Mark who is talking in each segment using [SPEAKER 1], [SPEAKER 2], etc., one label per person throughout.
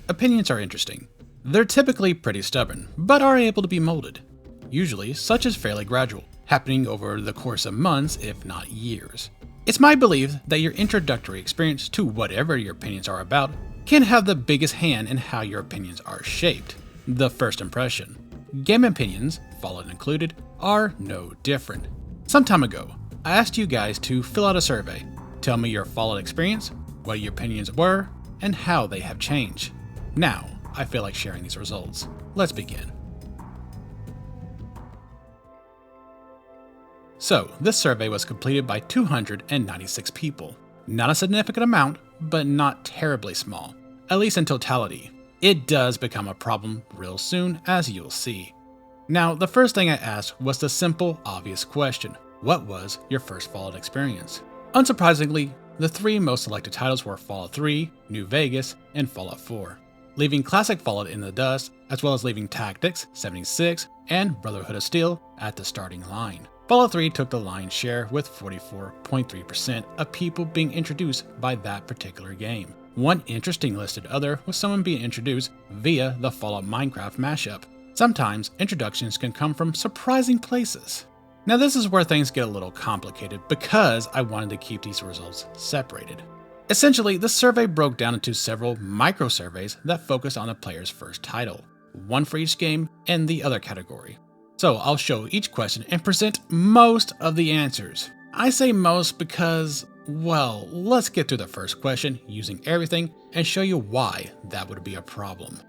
[SPEAKER 1] opinions are interesting. They're typically pretty stubborn, but are able to be molded. Usually, such is fairly gradual, happening over the course of months, if not years. It's my belief that your introductory experience to whatever your opinions are about can have the biggest hand in how your opinions are shaped. The first impression. Game opinions, Fallout included, are no different. Some time ago, I asked you guys to fill out a survey. Tell me your Fallout experience, what your opinions were, and how they have changed. Now, I feel like sharing these results. Let's begin. So, this survey was completed by 296 people. Not a significant amount, but not terribly small, at least in totality. It does become a problem real soon, as you'll see. Now, the first thing I asked was the simple, obvious question. What was your first Fallout experience? Unsurprisingly, the three most selected titles were Fallout 3, New Vegas, and Fallout 4, leaving classic Fallout in the dust, as well as leaving Tactics, 76, and Brotherhood of Steel at the starting line. Fallout 3 took the lion's share with 44.3% of people being introduced by that particular game. One interesting listed other was someone being introduced via the Fallout Minecraft mashup. Sometimes introductions can come from surprising places. Now this is where things get a little complicated because I wanted to keep these results separated. Essentially, the survey broke down into several micro-surveys that focused on the player's first title, one for each game and the other category. So I'll show each question and present most of the answers. I say most because, well, let's get through the first question using everything and show you why that would be a problem.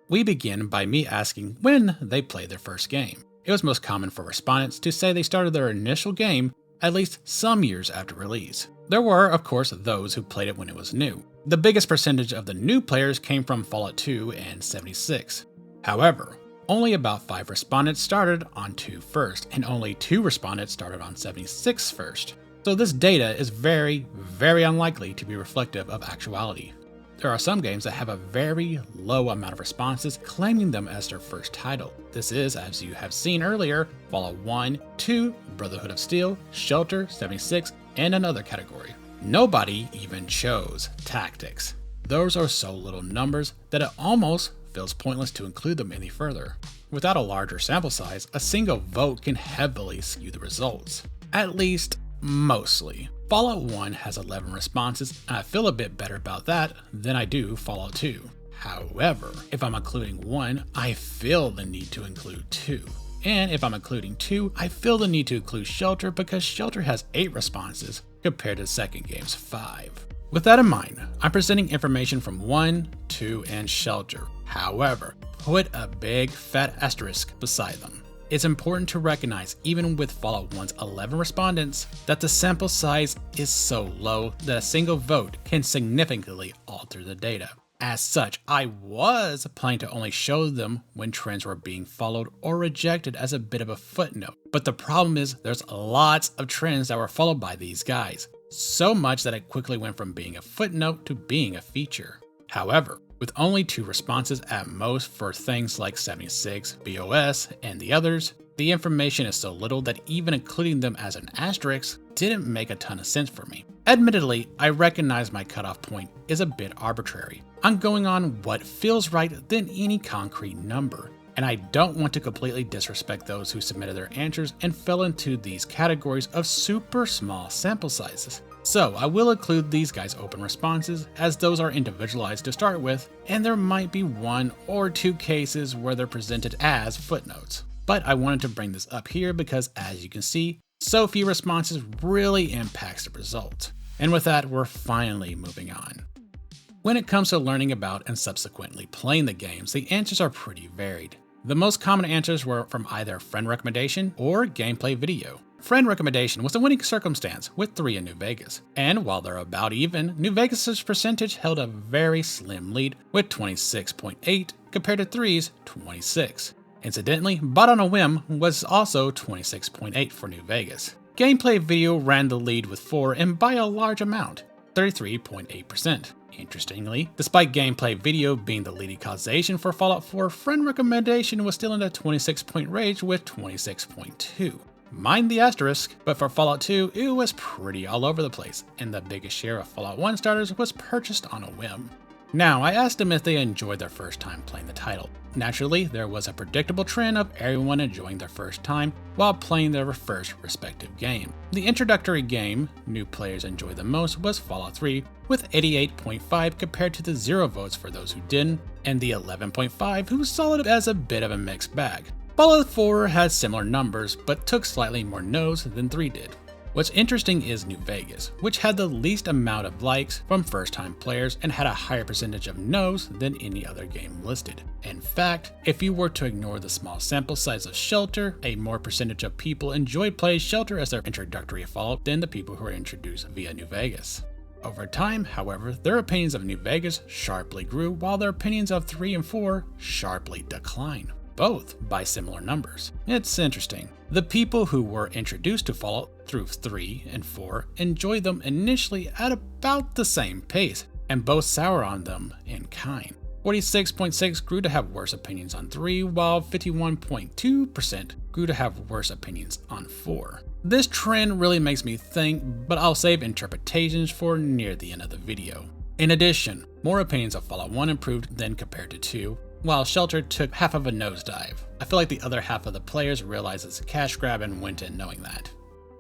[SPEAKER 1] We begin by me asking when they played their first game. It was most common for respondents to say they started their initial game at least some years after release. There were, of course, those who played it when it was new. The biggest percentage of the new players came from Fallout 2 and 76. However, only about 5 respondents started on 2 first, and only 2 respondents started on 76 first. So this data is very, very unlikely to be reflective of actuality. There are some games that have a very low amount of responses claiming them as their first title. This is, as you have seen earlier, Fallout 1, 2, Brotherhood of Steel, Shelter, 76, and another category. Nobody even chose Tactics. Those are so little numbers that it almost feels pointless to include them any further. Without a larger sample size, a single vote can heavily skew the results. At least, mostly. Fallout 1 has 11 responses, and I feel a bit better about that than I do Fallout 2. However, if I'm including 1, I feel the need to include 2. And if I'm including 2, I feel the need to include Shelter because Shelter has 8 responses compared to the second game's 5. With that in mind, I'm presenting information from 1, 2, and Shelter. However, put a big fat asterisk beside them. It's important to recognize, even with Fallout 1's 11 respondents, that the sample size is so low that a single vote can significantly alter the data. As such, I was planning to only show them when trends were being followed or rejected as a bit of a footnote. But the problem is there's lots of trends that were followed by these guys. So much that it quickly went from being a footnote to being a feature. However, with only 2 responses at most for things like 76, BOS, and the others, the information is so little that even including them as an asterisk didn't make a ton of sense for me. Admittedly, I recognize my cutoff point is a bit arbitrary. I'm going on what feels right than any concrete number, and I don't want to completely disrespect those who submitted their answers and fell into these categories of super small sample sizes. So I will include these guys' open responses as those are individualized to start with, and there might be 1 or 2 cases where they're presented as footnotes. But I wanted to bring this up here because, as you can see, so few responses really impacts the result. And with that, we're finally moving on. When it comes to learning about and subsequently playing the games, the answers are pretty varied. The most common answers were from either friend recommendation or gameplay video. Friend recommendation was the winning circumstance with 3 in New Vegas, and while they're about even, New Vegas' percentage held a very slim lead with 26.8 compared to 3's 26. Incidentally, Bought on a Whim was also 26.8 for New Vegas. Gameplay video ran the lead with 4 and by a large amount, 33.8%. Interestingly, despite gameplay video being the leading causation for Fallout 4, friend recommendation was still in the 26-point range with 26.2. Mind the asterisk, but for Fallout 2, it was pretty all over the place, and the biggest share of Fallout 1 starters was purchased on a whim. Now, I asked them if they enjoyed their first time playing the title. Naturally, there was a predictable trend of everyone enjoying their first time while playing their first respective game. The introductory game new players enjoyed the most was Fallout 3, with 88.5 compared to the 0 votes for those who didn't, and the 11.5 who saw it as a bit of a mixed bag. Fallout 4 had similar numbers, but took slightly more no's than 3 did. What's interesting is New Vegas, which had the least amount of likes from first-time players and had a higher percentage of no's than any other game listed. In fact, if you were to ignore the small sample size of Shelter, a more percentage of people enjoyed playing Shelter as their introductory Fallout than the people who were introduced via New Vegas. Over time, however, their opinions of New Vegas sharply grew while their opinions of 3 and 4 sharply declined, both by similar numbers. It's interesting. The people who were introduced to Fallout through 3 and 4 enjoyed them initially at about the same pace, and both sour on them in kind. 46.6% grew to have worse opinions on 3, while 51.2% grew to have worse opinions on 4. This trend really makes me think, but I'll save interpretations for near the end of the video. In addition, more opinions of Fallout 1 improved than compared to 2, while Shelter took half of a nosedive. I feel like the other half of the players realized it's a cash grab and went in knowing that.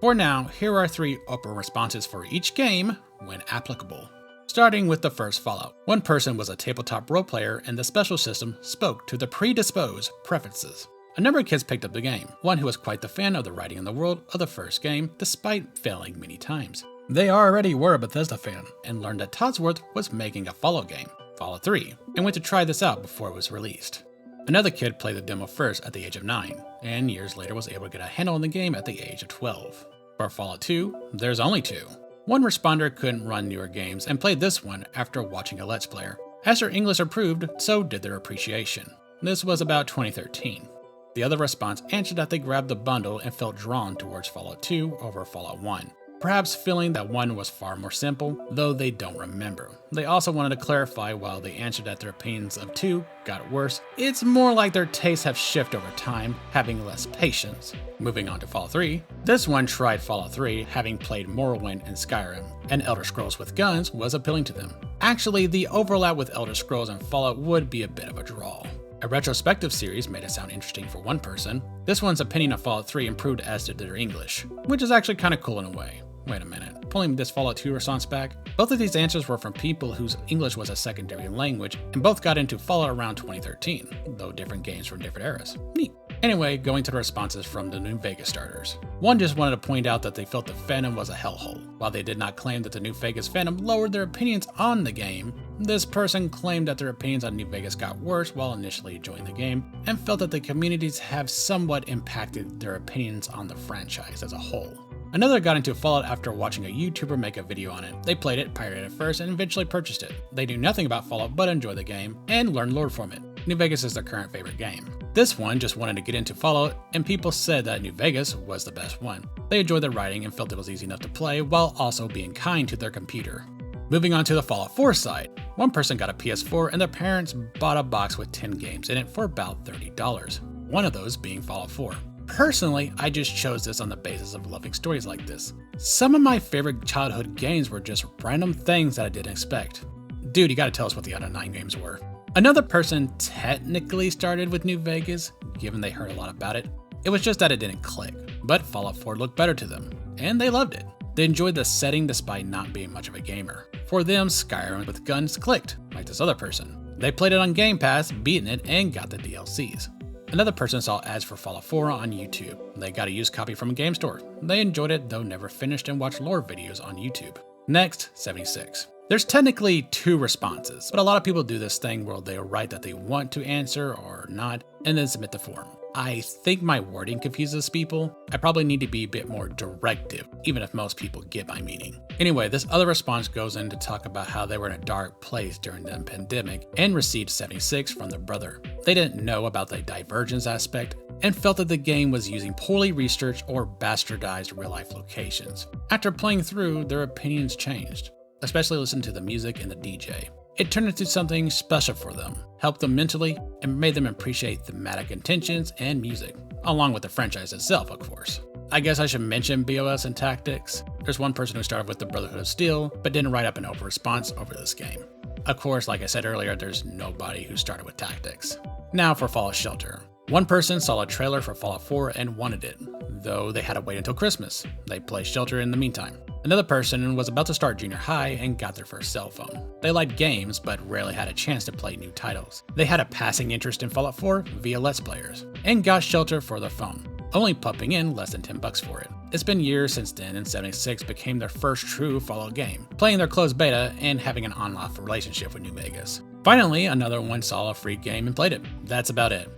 [SPEAKER 1] For now, here are 3 open responses for each game when applicable. Starting with the first Fallout. One person was a tabletop role player and the special system spoke to the predisposed preferences. A number of kids picked up the game, one who was quite the fan of the writing in the world of the first game despite failing many times. They already were a Bethesda fan and learned that Todsworth was making a Fallout game, Fallout 3, and went to try this out before it was released. Another kid played the demo first at the age of 9, and years later was able to get a handle on the game at the age of 12. For Fallout 2, there's only 2. One responder couldn't run newer games and played this one after watching a Let's Player. As their English improved, so did their appreciation. This was about 2013. The other response answered that they grabbed the bundle and felt drawn towards Fallout 2 over Fallout 1. Perhaps feeling that 1 was far more simple, though they don't remember. They also wanted to clarify while they answered that their opinions of 2 got worse, it's more like their tastes have shifted over time, having less patience. Moving on to Fallout 3, this one tried Fallout 3 having played Morrowind and Skyrim, and Elder Scrolls with guns was appealing to them. Actually, the overlap with Elder Scrolls and Fallout would be a bit of a draw. A retrospective series made it sound interesting for one person. This one's opinion of Fallout 3 improved as did their English, which is actually kind of cool in a way. Wait a minute, pulling this Fallout 2 response back, both of these answers were from people whose English was a secondary language, and both got into Fallout around 2013, though different games from different eras. Neat. Anyway, going to the responses from the New Vegas starters. One just wanted to point out that they felt the fandom was a hellhole. While they did not claim that the New Vegas fandom lowered their opinions on the game, this person claimed that their opinions on New Vegas got worse while initially enjoying the game, and felt that the communities have somewhat impacted their opinions on the franchise as a whole. Another got into Fallout after watching a YouTuber make a video on it. They played it, pirated it first, and eventually purchased it. They knew nothing about Fallout but enjoyed the game, and learned lore from it. New Vegas is their current favorite game. This one just wanted to get into Fallout, and people said that New Vegas was the best one. They enjoyed the writing and felt it was easy enough to play, while also being kind to their computer. Moving on to the Fallout 4 side. One person got a PS4 and their parents bought a box with 10 games in it for about $30. One of those being Fallout 4. Personally, I just chose this on the basis of loving stories like this. Some of my favorite childhood games were just random things that I didn't expect. Dude, you gotta tell us what the other 9 games were. Another person technically started with New Vegas, given they heard a lot about it. It was just that it didn't click, but Fallout 4 looked better to them, and they loved it. They enjoyed the setting despite not being much of a gamer. For them, Skyrim with guns clicked, like this other person. They played it on Game Pass, beaten it, and got the DLCs. Another person saw ads for Fallout 4 on YouTube. They got a used copy from a game store. They enjoyed it, though never finished and watched lore videos on YouTube. Next, 76. There's technically 2 responses, but a lot of people do this thing where they'll write that they want to answer or not, and then submit the form. I think my wording confuses people. I probably need to be a bit more directive, even if most people get my meaning. Anyway, this other response goes in to talk about how they were in a dark place during the pandemic and received 76 from their brother. They didn't know about the divergence aspect and felt that the game was using poorly researched or bastardized real-life locations. After playing through, their opinions changed, especially listening to the music and the DJ. It turned into something special for them, helped them mentally, and made them appreciate thematic intentions and music, along with the franchise itself, of course. I guess I should mention BOS and tactics. There's one person who started with the Brotherhood of Steel, but didn't write up an open response over this game. Of course, like I said earlier, there's nobody who started with tactics. Now for Fallout Shelter. One person saw a trailer for Fallout 4 and wanted it, though they had to wait until Christmas. They played Shelter in the meantime. Another person was about to start junior high and got their first cell phone. They liked games, but rarely had a chance to play new titles. They had a passing interest in Fallout 4 via Let's Players, and got Shelter for their phone, only pumping in less than $10 for it. It's been years since then, and 76 became their first true Fallout game, playing their closed beta and having an on-off relationship with New Vegas. Finally, another one saw a free game and played it. That's about it.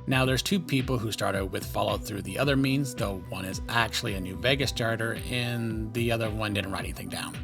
[SPEAKER 1] Now there's two people who started with Fallout through the other means, though one is actually a New Vegas starter and the other one didn't write anything down.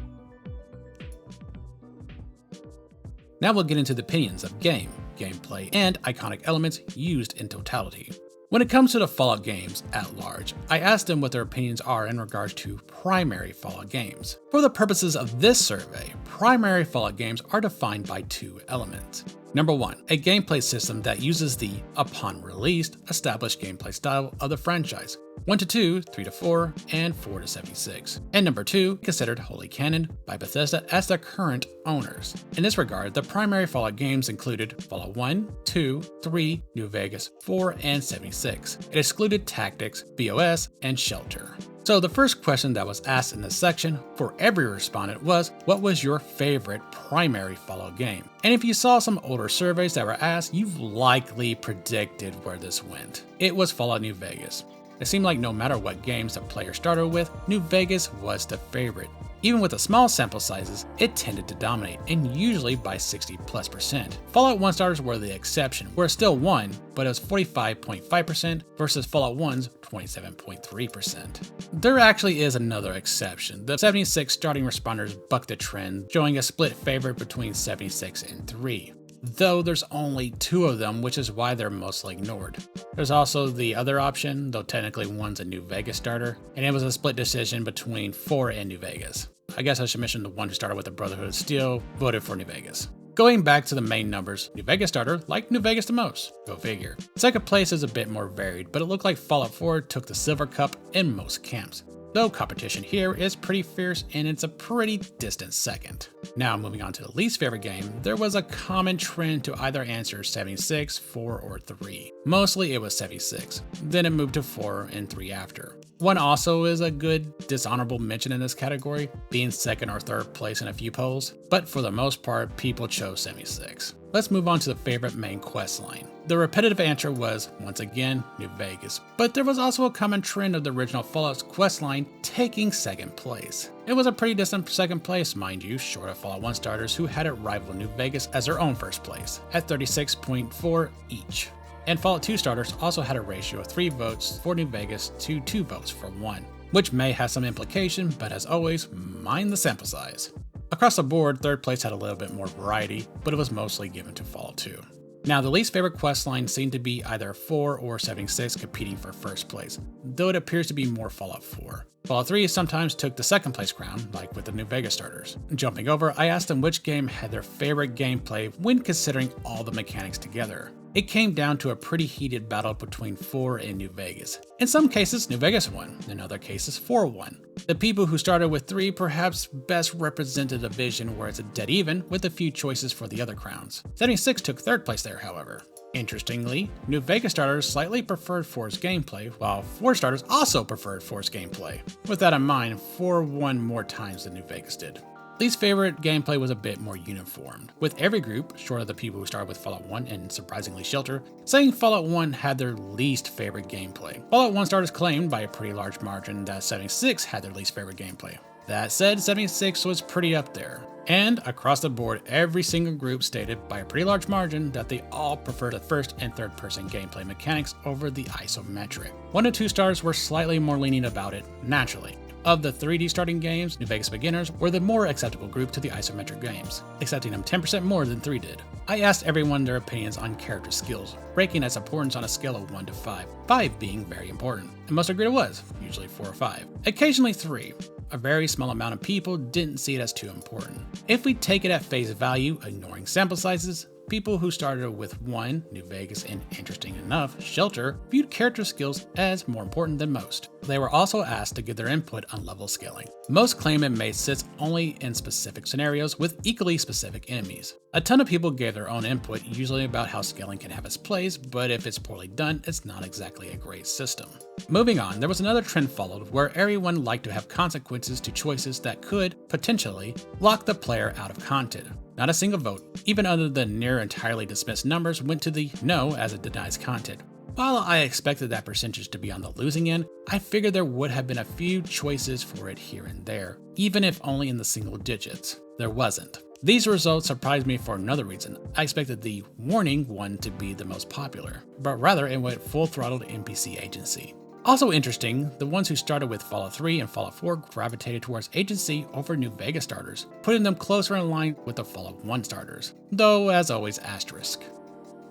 [SPEAKER 1] Now we'll get into the opinions of gameplay, and iconic elements used in totality. When it comes to the Fallout games at large, I asked them what their opinions are in regards to primary Fallout games. For the purposes of this survey, primary Fallout games are defined by two elements. Number 1, a gameplay system that uses the, upon release, established gameplay style of the franchise. 1 to 2, 3 to 4, and 4 to 76. And number 2, considered Holy Canon by Bethesda as their current owners. In this regard, the primary Fallout games included Fallout 1, 2, 3, New Vegas, 4, and 76. It excluded Tactics, BOS, and Shelter. So the first question that was asked in this section for every respondent was, what was your favorite primary Fallout game? And if you saw some older surveys that were asked, you've likely predicted where this went. It was Fallout New Vegas. It seemed like no matter what games the player started with, New Vegas was the favorite. Even with the small sample sizes, it tended to dominate, and usually by 60+%. Fallout 1 starters were the exception, where it still won, but it was 45.5% versus Fallout 1's 27.3%. There actually is another exception. The 76 starting responders bucked the trend, showing a split favorite between 76 and 3. Though there's only 2 of them, which is why they're mostly ignored. There's also the other option, though technically one's a New Vegas starter, and it was a split decision between 4 and New Vegas. I guess I should mention the one who started with the Brotherhood of Steel voted for New Vegas. Going back to the main numbers, New Vegas starter liked New Vegas the most. Go figure. Second place is a bit more varied, but it looked like Fallout 4 took the Silver Cup in most camps. Though competition here is pretty fierce and it's a pretty distant second. Now moving on to the least favorite game, there was a common trend to either answer 76, 4, or 3. Mostly it was 76, then it moved to 4 and 3 after. 1 also is a good dishonorable mention in this category, being second or third place in a few polls, but for the most part people chose 76. Let's move on to the favorite main quest line. The repetitive answer was, once again, New Vegas, but there was also a common trend of the original Fallout's questline taking second place. It was a pretty distant second place, mind you, short of Fallout 1 starters who had it rival New Vegas as their own first place, at 36.4 each. And Fallout 2 starters also had a ratio of 3 votes for New Vegas to 2 votes for 1, which may have some implication, but as always, mind the sample size. Across the board, third place had a little bit more variety, but it was mostly given to Fallout 2. Now, the least favorite questline seemed to be either 4 or 76 competing for first place, though it appears to be more Fallout 4. Fallout 3 sometimes took the second place crown, like with the New Vegas starters. Jumping over, I asked them which game had their favorite gameplay when considering all the mechanics together. It came down to a pretty heated battle between 4 and New Vegas. In some cases, New Vegas won, in other cases, 4 won. The people who started with 3 perhaps best represented a vision where it's a dead even with a few choices for the other crowns. 76 took third place there, however. Interestingly, New Vegas starters slightly preferred 4's gameplay, while 4 starters also preferred 4's gameplay. With that in mind, 4 won more times than New Vegas did. Least favorite gameplay was a bit more uniformed, with every group, short of the people who started with Fallout 1 and surprisingly Shelter, saying Fallout 1 had their least favorite gameplay. Fallout 1 starters claimed by a pretty large margin that 76 had their least favorite gameplay. That said, 76 was pretty up there. And across the board, every single group stated by a pretty large margin that they all preferred the first and third person gameplay mechanics over the isometric. 1 and 2 stars were slightly more lenient about it, naturally. Of the 3D starting games, New Vegas beginners were the more acceptable group to the isometric games, accepting them 10% more than 3 did. I asked everyone their opinions on character skills, ranking its importance on a scale of 1 to 5, 5 being very important, and most agreed it was, usually 4 or 5. Occasionally 3. A very small amount of people didn't see it as too important. If we take it at face value, ignoring sample sizes, people who started with 1, New Vegas, and interesting enough, Shelter, viewed character skills as more important than most. They were also asked to give their input on level scaling. Most claim it made sense only in specific scenarios with equally specific enemies. A ton of people gave their own input, usually about how scaling can have its place, but if it's poorly done, it's not exactly a great system. Moving on, there was another trend followed where everyone liked to have consequences to choices that could, potentially, lock the player out of content. Not a single vote, even other than near entirely dismissed numbers, went to the no as it denies content. While I expected that percentage to be on the losing end, I figured there would have been a few choices for it here and there, even if only in the single digits. There wasn't. These results surprised me for another reason. I expected the warning one to be the most popular, but rather it went full-throttled NPC agency. Also interesting, the ones who started with Fallout 3 and Fallout 4 gravitated towards agency over New Vegas starters, putting them closer in line with the Fallout 1 starters, though as always asterisk.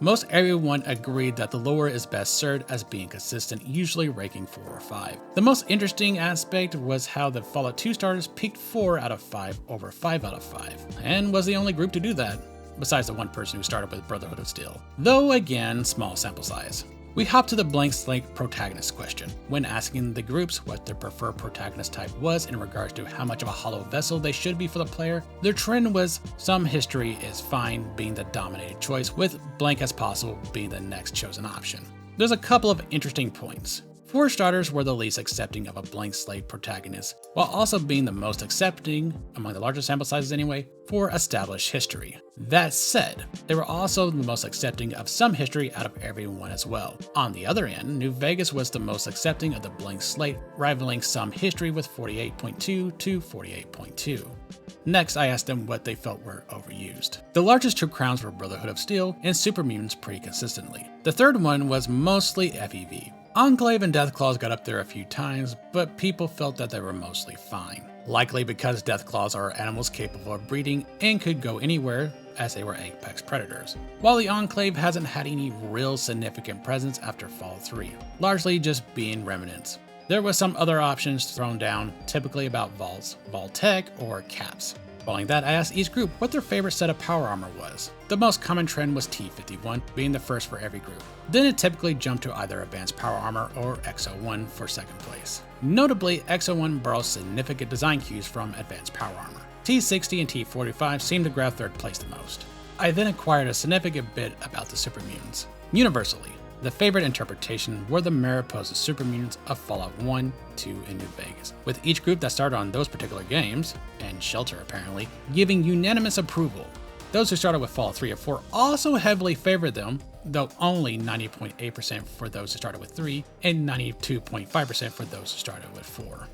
[SPEAKER 1] Most everyone agreed that the lore is best served as being consistent, usually ranking 4 or 5. The most interesting aspect was how the Fallout 2 starters peaked 4 out of 5 over 5 out of 5, and was the only group to do that, besides the one person who started with Brotherhood of Steel. Though again, small sample size. We hop to the blank slate protagonist question. When asking the groups what their preferred protagonist type was in regards to how much of a hollow vessel they should be for the player, their trend was some history is fine being the dominated choice, with blank as possible being the next chosen option. There's a couple of interesting points. 4 starters were the least accepting of a blank slate protagonist, while also being the most accepting, among the larger sample sizes anyway, for established history. That said, they were also the most accepting of some history out of everyone as well. On the other end, New Vegas was the most accepting of the blank slate, rivaling some history with 48.2 to 48.2. Next, I asked them what they felt were overused. The largest 2 crowns were Brotherhood of Steel and Super Mutants pretty consistently. The third one was mostly FEV. Enclave and Deathclaws got up there a few times, but people felt that they were mostly fine. Likely because Deathclaws are animals capable of breeding and could go anywhere, as they were apex predators. While the Enclave hasn't had any real significant presence after Fallout 3, largely just being remnants. There were some other options thrown down, typically about vaults, vault tech, or caps. Following that, I asked each group what their favorite set of power armor was. The most common trend was T51, being the first for every group. Then it typically jumped to either Advanced Power Armor or XO1 for second place. Notably, XO1 borrows significant design cues from Advanced Power Armor. T60 and T45 seemed to grab third place the most. I then acquired a significant bit about the Super Mutants. Universally, the favorite interpretation were the Mariposa Super Mutants of Fallout 1, 2, and New Vegas, with each group that started on those particular games, and Shelter apparently, giving unanimous approval. Those who started with Fallout 3 or 4 also heavily favored them, though only 90.8% for those who started with 3 and 92.5% for those who started with 4.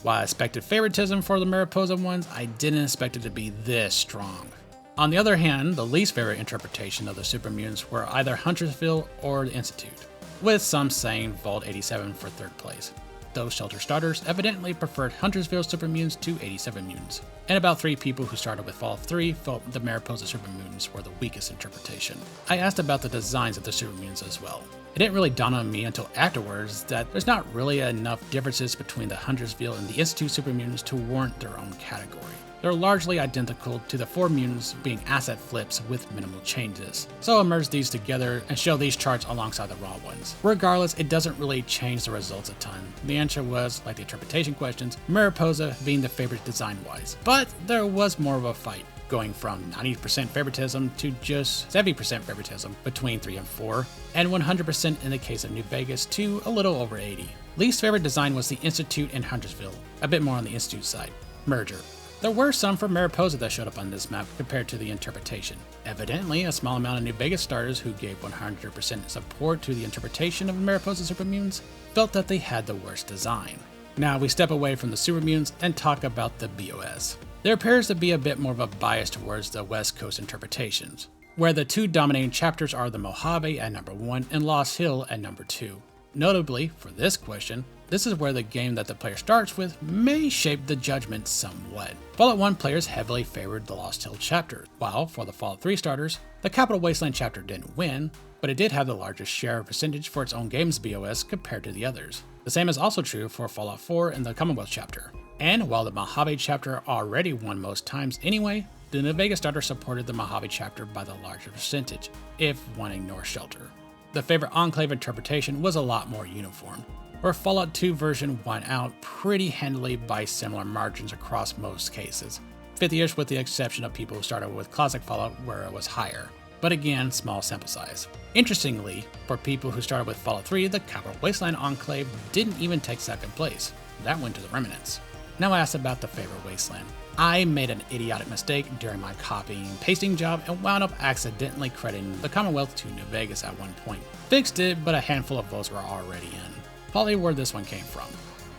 [SPEAKER 1] While I expected favoritism for the Mariposa ones, I didn't expect it to be this strong. On the other hand, the least favorite interpretation of the Super Mutants were either Huntersville or the Institute, with some saying Vault 87 for third place. Those Shelter starters evidently preferred Huntersville Super Mutants to 87 Mutants, and about 3 people who started with Fallout 3 felt the Mariposa Super Mutants were the weakest interpretation. I asked about the designs of the Super Mutants as well. It didn't really dawn on me until afterwards that there's not really enough differences between the Huntersville and the Institute Super Mutants to warrant their own category. They're largely identical to the 4 mutants being asset flips with minimal changes, so I merged these together and show these charts alongside the raw ones. Regardless, it doesn't really change the results a ton. The answer was, like the interpretation questions, Mariposa being the favorite design-wise, but there was more of a fight, going from 90% favoritism to just 70% favoritism between 3 and 4, and 100% in the case of New Vegas to a little over 80. Least favorite design was the Institute and Huntersville, a bit more on the Institute side. Merger. There were some from Mariposa that showed up on this map compared to the interpretation. Evidently, a small amount of New Vegas starters who gave 100% support to the interpretation of Mariposa Super Mutants felt that they had the worst design. Now we step away from the Super Mutants and talk about the BOS. There appears to be a bit more of a bias towards the West Coast interpretations, where the 2 dominating chapters are the Mojave at number 1 and Lost Hill at number 2. Notably, for this question, this is where the game that the player starts with may shape the judgment somewhat. Fallout 1 players heavily favored the Lost Hill chapter, while for the Fallout 3 starters, the Capital Wasteland chapter didn't win, but it did have the largest share of percentage for its own game's BOS compared to the others. The same is also true for Fallout 4 and the Commonwealth chapter. And while the Mojave chapter already won most times anyway, the New Vegas starters supported the Mojave chapter by the larger percentage, if one ignores Shelter. The favorite Enclave interpretation was a lot more uniform, where Fallout 2 version won out pretty handily by similar margins across most cases, 50-ish with the exception of people who started with Classic Fallout where it was higher, but again, small sample size. Interestingly, for people who started with Fallout 3, the Capital Wasteland Enclave didn't even take second place. That went to the Remnants. Now I asked about the favorite wasteland. I made an idiotic mistake during my copying and pasting job and wound up accidentally crediting the Commonwealth to New Vegas at one point. Fixed it, but a handful of votes were already in. Probably where this one came from.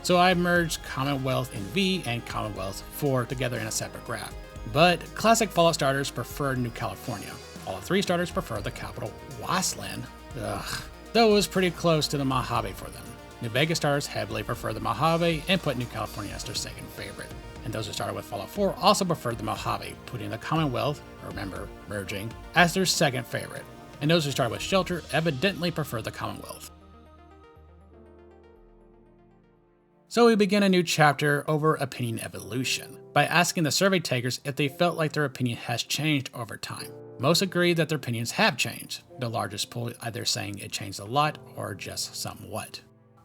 [SPEAKER 1] So I merged Commonwealth in V and Commonwealth 4 together in a separate graph. But Classic Fallout starters prefer New California. Fallout 3 starters prefer the Capital Wasteland. Ugh. Though it was pretty close to the Mojave for them. New Vegas starters heavily prefer the Mojave and put New California as their second favorite. And those who started with Fallout 4 also preferred the Mojave, putting the Commonwealth, remember, merging, as their second favorite. And those who started with Shelter evidently prefer the Commonwealth. So we begin a new chapter over opinion evolution, by asking the survey takers if they felt like their opinion has changed over time. Most agree that their opinions have changed, the largest pool either saying it changed a lot or just somewhat.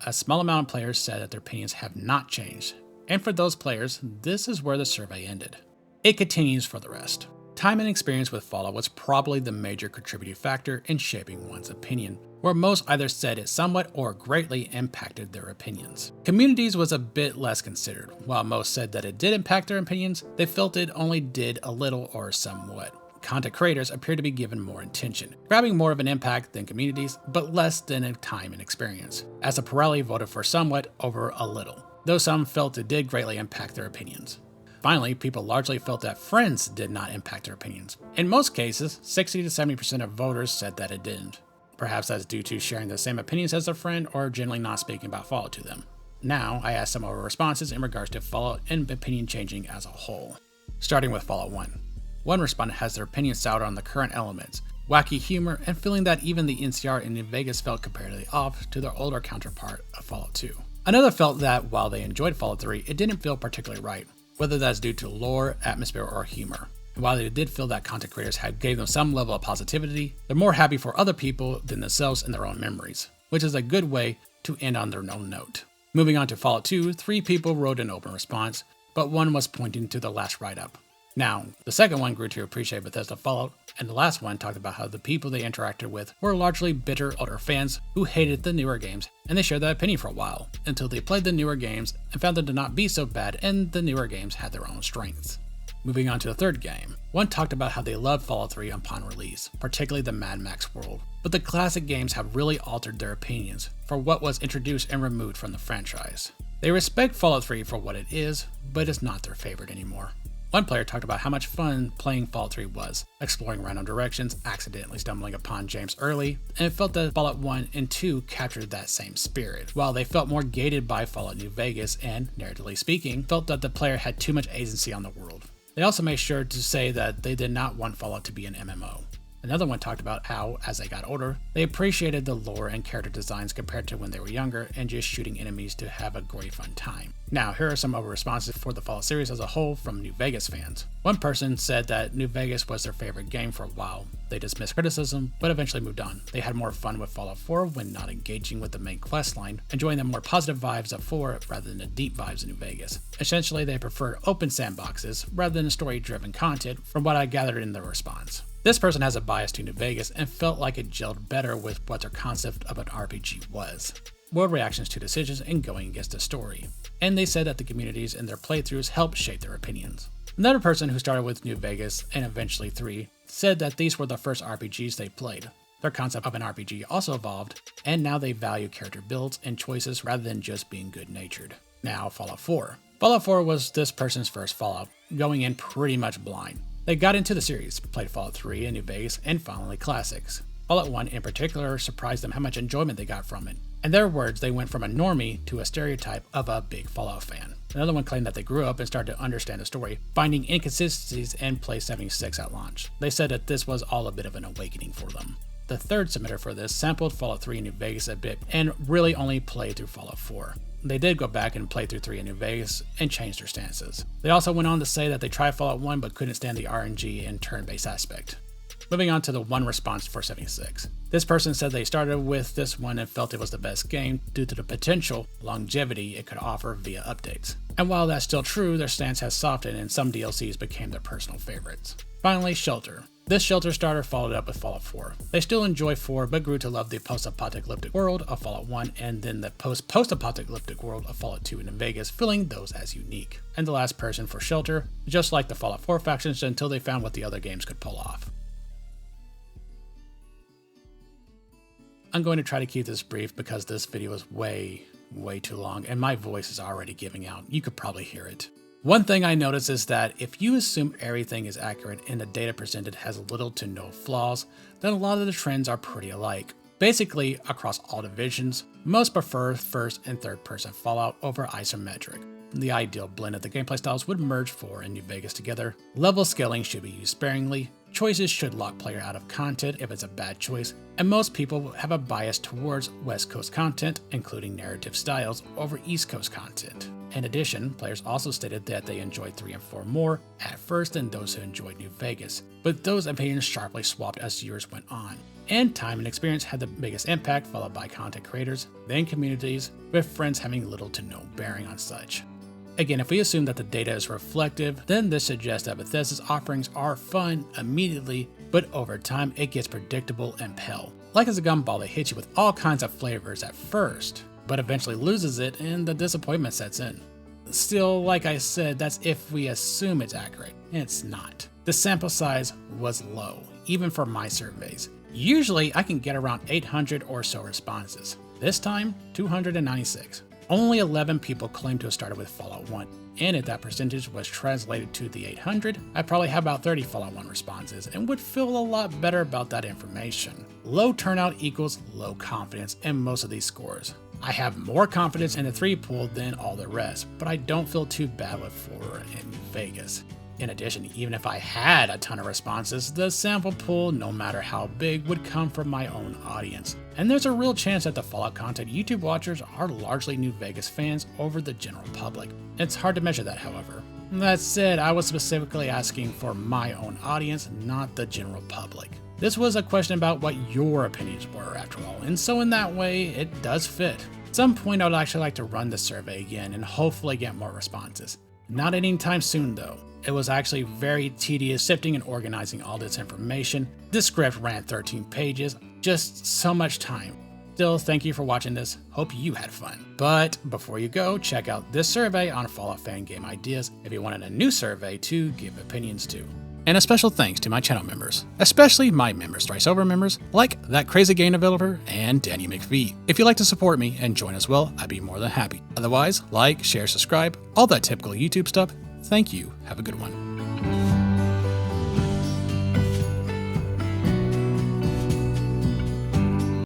[SPEAKER 1] A small amount of players said that their opinions have not changed, and for those players, this is where the survey ended. It continues for the rest. Time and experience with Fallout was probably the major contributing factor in shaping one's opinion, where most either said it somewhat or greatly impacted their opinions. Communities was a bit less considered. While most said that it did impact their opinions, they felt it only did a little or somewhat. Content creators appear to be given more attention, grabbing more of an impact than communities, but less than in time and experience, as a plurality voted for somewhat over a little, though some felt it did greatly impact their opinions. Finally, people largely felt that friends did not impact their opinions. In most cases, 60 to 70% of voters said that it didn't. Perhaps that's due to sharing the same opinions as their friend or generally not speaking about Fallout to them. Now, I asked some of our responses in regards to Fallout and opinion changing as a whole. Starting with Fallout 1. One respondent has their opinion soured on the current elements, wacky humor, and feeling that even the NCR in New Vegas felt comparatively off to their older counterpart of Fallout 2. Another felt that while they enjoyed Fallout 3, it didn't feel particularly right, whether that's due to lore, atmosphere, or humor. And while they did feel that content creators had gave them some level of positivity, they're more happy for other people than themselves and their own memories, which is a good way to end on their own note. Moving on to Fallout 2, 3 people wrote an open response, but one was pointing to the last write-up. Now, the second one grew to appreciate Bethesda Fallout, and the last one talked about how the people they interacted with were largely bitter older fans who hated the newer games, and they shared that opinion for a while, until they played the newer games and found them to not be so bad, and the newer games had their own strengths. Moving on to the third game, one talked about how they loved Fallout 3 upon release, particularly the Mad Max world, but the classic games have really altered their opinions for what was introduced and removed from the franchise. They respect Fallout 3 for what it is, but it's not their favorite anymore. One player talked about how much fun playing Fallout 3 was, exploring random directions, accidentally stumbling upon James early, and it felt that Fallout 1 and 2 captured that same spirit, while they felt more gated by Fallout New Vegas and, narratively speaking, felt that the player had too much agency on the world. They also made sure to say that they did not want Fallout to be an MMO. Another one talked about how, as they got older, they appreciated the lore and character designs compared to when they were younger and just shooting enemies to have a great fun time. Now, here are some of the responses for the Fallout series as a whole from New Vegas fans. One person said that New Vegas was their favorite game for a while. They dismissed criticism, but eventually moved on. They had more fun with Fallout 4 when not engaging with the main questline, enjoying the more positive vibes of 4 rather than the deep vibes of New Vegas. Essentially, they prefer open sandboxes rather than story-driven content from what I gathered in their response. This person has a bias to New Vegas and felt like it gelled better with what their concept of an RPG was. World reactions to decisions and going against the story. And they said that the communities in their playthroughs helped shape their opinions. Another person who started with New Vegas and eventually 3 said that these were the first RPGs they played. Their concept of an RPG also evolved, and now they value character builds and choices rather than just being good-natured. Now, Fallout 4. Fallout 4 was this person's first Fallout, going in pretty much blind. They got into the series, played Fallout 3 and New Vegas, and finally classics. Fallout 1 in particular surprised them how much enjoyment they got from it. In their words, they went from a normie to a stereotype of a big Fallout fan. Another one claimed that they grew up and started to understand the story, finding inconsistencies and played 76 at launch. They said that this was all a bit of an awakening for them. the third submitter for this, sampled Fallout 3 in New Vegas a bit and really only played through Fallout 4. They did go back and play through 3 in New Vegas and change their stances. They also went on to say that they tried Fallout 1 but couldn't stand the RNG and turn-based aspect. Moving on to the one response for 76. This person said they started with this one and felt it was the best game due to the potential longevity it could offer via updates. And while that's still true, their stance has softened and some DLCs became their personal favorites. Finally, Shelter. This Shelter starter followed up with Fallout 4. They still enjoy 4 but grew to love the post-apocalyptic world of Fallout 1 and then the post-apocalyptic world of Fallout 2 in Vegas, feeling those as unique. And the last person for Shelter, just like the Fallout 4 factions until they found what the other games could pull off. I'm going to try to keep this brief because this video is way too long and my voice is already giving out. You could probably hear it. One thing I noticed is that if you assume everything is accurate and the data presented has little to no flaws, then a lot of the trends are pretty alike. Basically, across all divisions, most prefer first and third person Fallout over isometric. The ideal blend of the gameplay styles would merge 4 and New Vegas together. Level scaling should be used sparingly. Choices should lock player out of content if it's a bad choice, and most people have a bias towards West Coast content, including narrative styles, over East Coast content. In addition, players also stated that they enjoyed 3 and 4 more at first than those who enjoyed New Vegas, but those opinions sharply swapped as years went on. And time and experience had the biggest impact, followed by content creators, then communities, with friends having little to no bearing on such. Again, if we assume that the data is reflective, then this suggests that Bethesda's offerings are fun immediately, but over time it gets predictable and pale. Like as a gumball that hits you with all kinds of flavors at first, but eventually loses it and the disappointment sets in. Still, like I said, that's if we assume it's accurate. It's not. The sample size was low, even for my surveys. Usually I can get around 800 or so responses. This time, 296. Only 11 people claim to have started with Fallout 1, and if that percentage was translated to the 800, I'd probably have about 30 Fallout 1 responses and would feel a lot better about that information. Low turnout equals low confidence in most of these scores. I have more confidence in the 3 pool than all the rest, but I don't feel too bad with 4 in Vegas. In addition, even if I had a ton of responses, the sample pool, no matter how big, would come from my own audience. And there's a real chance that the Fallout content YouTube watchers are largely New Vegas fans over the general public. It's hard to measure that, however. That said, I was specifically asking for my own audience, not the general public. This was a question about what your opinions were, after all, and so in that way, it does fit. At some point, I would actually like to run the survey again and hopefully get more responses. Not anytime soon, though. It was actually very tedious sifting and organizing all this information. This script ran 13 pages, just so much time. Still, thank you for watching this. Hope you had fun. But before you go, check out this survey on Fallout fan game ideas if you wanted a new survey to give opinions to. And a special thanks to my channel members, especially my members, Thriceover members, like that crazy game developer and Danny McPhee. If you'd like to support me and join as well, I'd be more than happy. Otherwise, like, share, subscribe, all that typical YouTube stuff. Thank you. Have a good one.